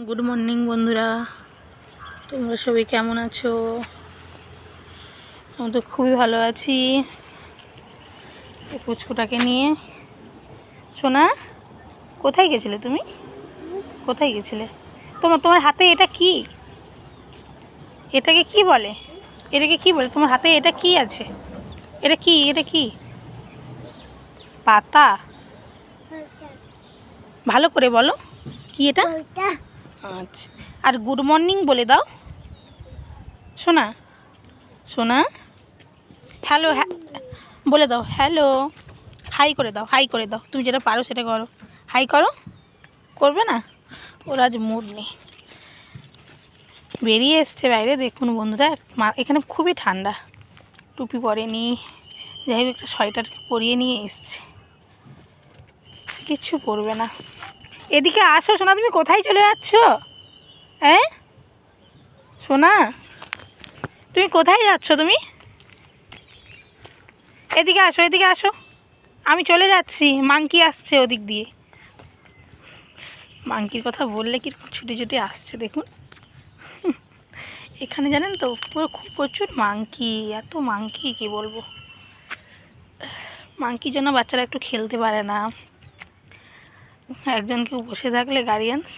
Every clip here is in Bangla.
গুড মর্নিং বন্ধুরা, তোমরা সবাই কেমন আছো? আমি তো খুবই ভালো আছি। এই পুচকুটাকে নিয়ে। সোনা, কোথায় গেছিলে তুমি? কোথায় গেছিলে? তোমার হাতে এটা কি? এটাকে কি বলে? এটাকে কি বলে? তোমার হাতে এটা কি আছে? এটা কি? এটা কি পাতা? ভালো করে বলো, কি এটা? আচ্ছা, আর গুড মর্নিং বলে দাও। সোনা, সোনা, হ্যালো বলে দাও। হ্যালো, হাই করে দাও, হাই করে দাও। তুমি যেটা পারো সেটা করো। হাই করো। করবে না? ওর আজ মুড নেই। বেরিয়ে এসছে বাইরে। দেখুন বন্ধুরা, এখানে খুবই ঠান্ডা। টুপি পরেনি, যাই হোক একটা সোয়েটার পরিয়ে নিয়ে এসছে। কিচ্ছু পরবে না। এদিকে আসো সোনা, তুমি কোথায় চলে যাচ্ছ? হ্যাঁ সোনা, তুমি কোথায় যাচ্ছ? তুমি এদিকে আসো, এদিকে আসো। আমি চলে যাচ্ছি, মাংকি আসছে ওদিক দিয়ে। মাংকির কথা বললে কি ছুটে ছুটে আসছে দেখুন। এখানে জানেন তো প্রচুর মাংকি, এত মাংকি কি বলবো। মাংকির জন্য বাচ্চারা একটু খেলতে পারে না। একজন কেউ বসে থাকলে, গার্ডিয়ানস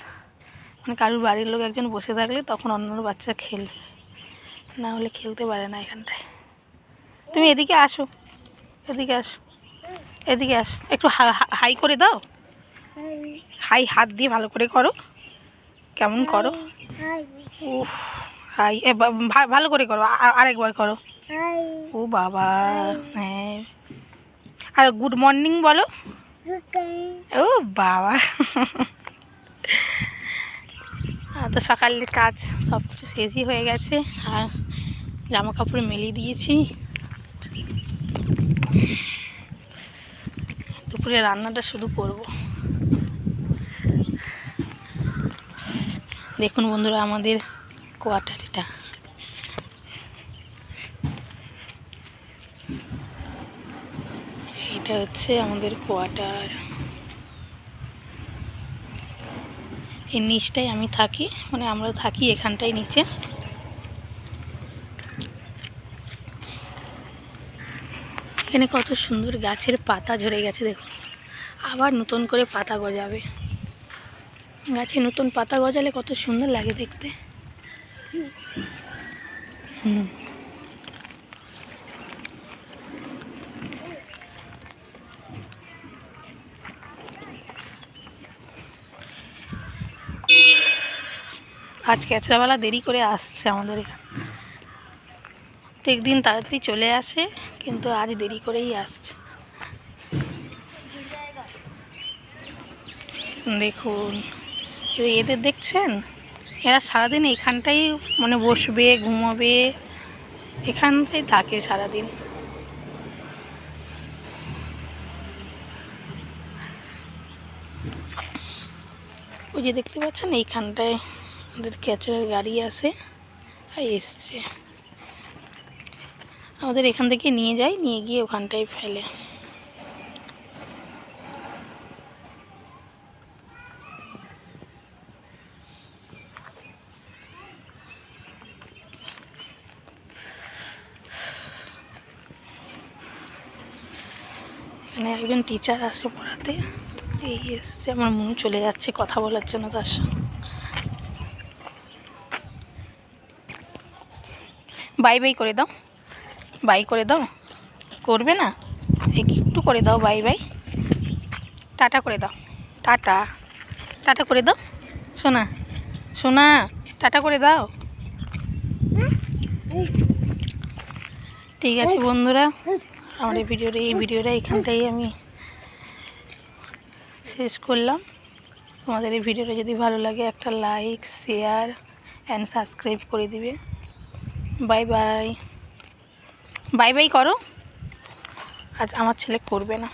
মানে কারুর বাড়ির লোক একজন বসে থাকলে তখন অন্য বাচ্চা খেলে, না হলে খেলতে পারে না এখানটায়। তুমি এদিকে আসো, এদিকে আসো, এদিকে আসো। একটু হাই করে দাও। হাই হাত দিয়ে ভালো করে করো। কেমন করো? উফ, হাই ভালো করে করো, আরেকবার করো। ও বাবা, হ্যাঁ। আর গুড মর্নিং বলো। ও বাবা। তো সকালের কাজ সব কিছু শেষই হয়ে গেছে। আর জামা কাপড় মেলিয়ে দিয়েছি। দুপুরে রান্নাটা শুধু করব। দেখুন বন্ধুরা, আমাদের কোয়ার্টার এটা। এটা হচ্ছে আমাদের কোয়ার্টার। এই নিচটাই আমি থাকি, মানে আমরা থাকি এখানটাই নিচে। এখানে কত সুন্দর গাছের পাতা ঝরে গেছে দেখুন। আবার নতুন করে পাতা গজাবে। গাছে নতুন পাতা গজালে কত সুন্দর লাগে দেখতে। আজ ক্যাচড়াওয়ালা দেরি করে আসছে আমাদের এখানে। প্রত্যেকদিন তাড়াতাড়ি চলে আসে, কিন্তু আজ দেরি করেই আসছে। দেখুন এদের দেখছেন, এরা সারাদিন এখানটাই মানে বসবে, ঘুমাবে, এখানটাই থাকে সারাদিন। ওই যে দেখতে পাচ্ছেন, এইখানটায় আমাদের ক্যাচারের গাড়ি আসে আর এসছে। আমাদের এখান থেকে নিয়ে যায়, নিয়ে গিয়ে ওখানটায় ফেলে। এখানে একজন টিচার আসে পড়াতে। এই এসছে, আমার মনে চলে যাচ্ছে কথা বলার জন্য তার সঙ্গে। বাই বাই করে দাও, বাই করে দাও। করবে না? একটু করে দাও বাই বাই। টাটা করে দাও, টাটা, টাটা করে দাও। সোনা, সোনা, টাটা করে দাও। ঠিক আছে বন্ধুরা, আমার এই ভিডিওটা এখানটাই আমি শেষ করলাম। তোমাদের এই ভিডিওটা যদি ভালো লাগে একটা লাইক, শেয়ার অ্যান্ড সাবস্ক্রাইব করে দিবে। বাই বাই, বাই বাই করো। আজ আমার ছেলে করবে না।